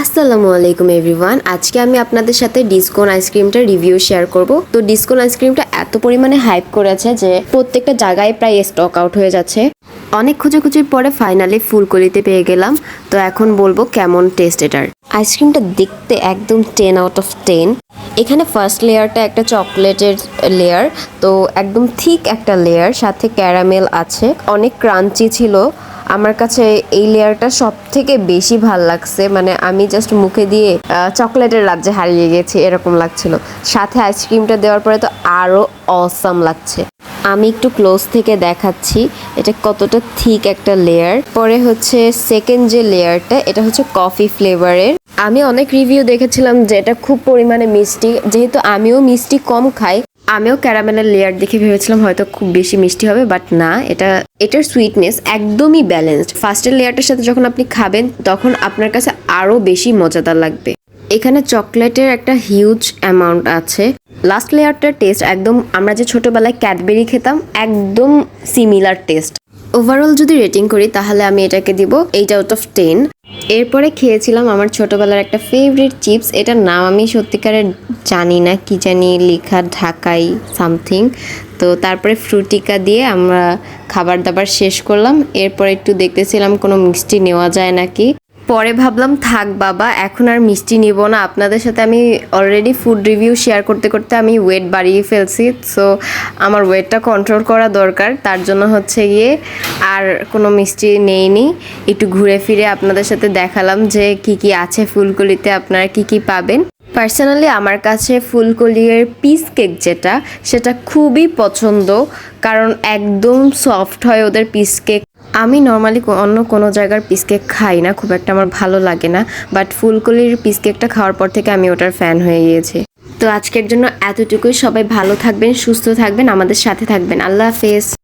আসসালামু আলাইকুম এভরিওয়ান। আজকে আমি আপনাদের সাথে ডিসকোন আইসক্রিমটা রিভিউ শেয়ার করব। তো ডিসকোন আইসক্রিমটা এত পরিমাণে হাইপ করেছে যে প্রত্যেকটা জায়গায় প্রায় স্টক আউট হয়ে যাচ্ছে। অনেক খোঁজাখুঁজির পরে ফাইনালি ফুলকলিতে পেয়ে গেলাম। তো এখন বলবো কেমন টেস্ট এটার। আইসক্রিমটা দেখতে একদম 10 আউট অফ 10। এখানে ফার্স্ট লেয়ারটা একটা চকলেটের লেয়ার, তো একদম থিক একটা লেয়ার, সাথে ক্যারামেল আছে, অনেক ক্রাঞ্চি ছিল। আমার কাছে এই লেয়ারটা সব থেকে বেশি ভাল লাগছে, মানে আমি জাস্ট মুখে দিয়ে চকলেটের রাজ্যে হারিয়ে গেছি এরকম লাগছিল। সাথে আইসক্রিমটা দেওয়ার পরে তো আরও অসাম লাগছে। আমি একটু ক্লোজ থেকে দেখাচ্ছি এটা কতটা থিক একটা লেয়ার। পরে হচ্ছে সেকেন্ড যে লেয়ারটা, এটা হচ্ছে কফি ফ্লেভারের। আমি অনেক রিভিউ দেখেছিলাম যে এটা খুব পরিমাণে মিষ্টি, যেহেতু আমিও মিষ্টি কম খাই, আমিও ক্যারামেলের লেয়ার দেখে ভেবেছিলাম হয়তো খুব বেশি মিষ্টি হবে, বাট না, এটার সুইটনেস একদমই ব্যালেন্সড। ফার্স্টের লেয়ারটার সাথে যখন আপনি খাবেন তখন আপনার কাছে আরও বেশি মজাদার লাগবে। এখানে চকলেটের একটা হিউজ অ্যামাউন্ট আছে। লাস্ট লেয়ারটার টেস্ট একদম আমরা যে ছোটবেলায় ক্যাডবেরি খেতাম একদম সিমিলার টেস্ট। ওভারঅল যদি রেটিং করি তাহলে আমি এটাকে দিব 8 আউট অফ 10। এরপরে খেয়েছিলাম আমার ছোটবেলার একটা ফেভারিট চিপস, এটার নাম আমি সত্যিকারের জানি না, কি জানি লেখা, ঢাকাই সামথিং। তো তারপরে ফ্রুটিকা দিয়ে আমরা খাবার দাবার শেষ করলাম। এরপরে একটু দেখতেছিলাম কোনো মিষ্টি নেওয়া যায় নাকি। পরে ভাবলাম থাক বাবা, এখন আর মিষ্টি নিব না। আপনাদের সাথে আমি অলরেডি ফুড রিভিউ শেয়ার করতে করতে আমি ওয়েট বাড়িয়ে ফেলছি, সো আমার ওয়েটটা কন্ট্রোল করা দরকার। তার জন্য হচ্ছে গিয়ে আর কোনো মিষ্টি নেইনি। একটু ঘুরে ফিরে আপনাদের সাথে দেখালাম যে কি কি আছে ফুলকলিতে, আপনারা কি কি পাবেন। পার্সোনালি আমার কাছে ফুলকলির পিস কেক যেটা, সেটা খুবই পছন্দ, কারণ একদম সফট হয় ওদের পিস কেক। আমি নর্মালি অন্য কোনো জায়গার পিস কেক খাই না, খুব একটা আমার ভালো লাগে না, বাট ফুলকলির পিস কেকটা খাওয়ার পর থেকে আমি ওটার ফ্যান হয়ে গিয়েছি। তো আজকের জন্য এতটুকুই। সবাই ভালো থাকবেন, সুস্থ থাকবেন, আমাদের সাথে থাকবেন। আল্লাহ হাফেজ।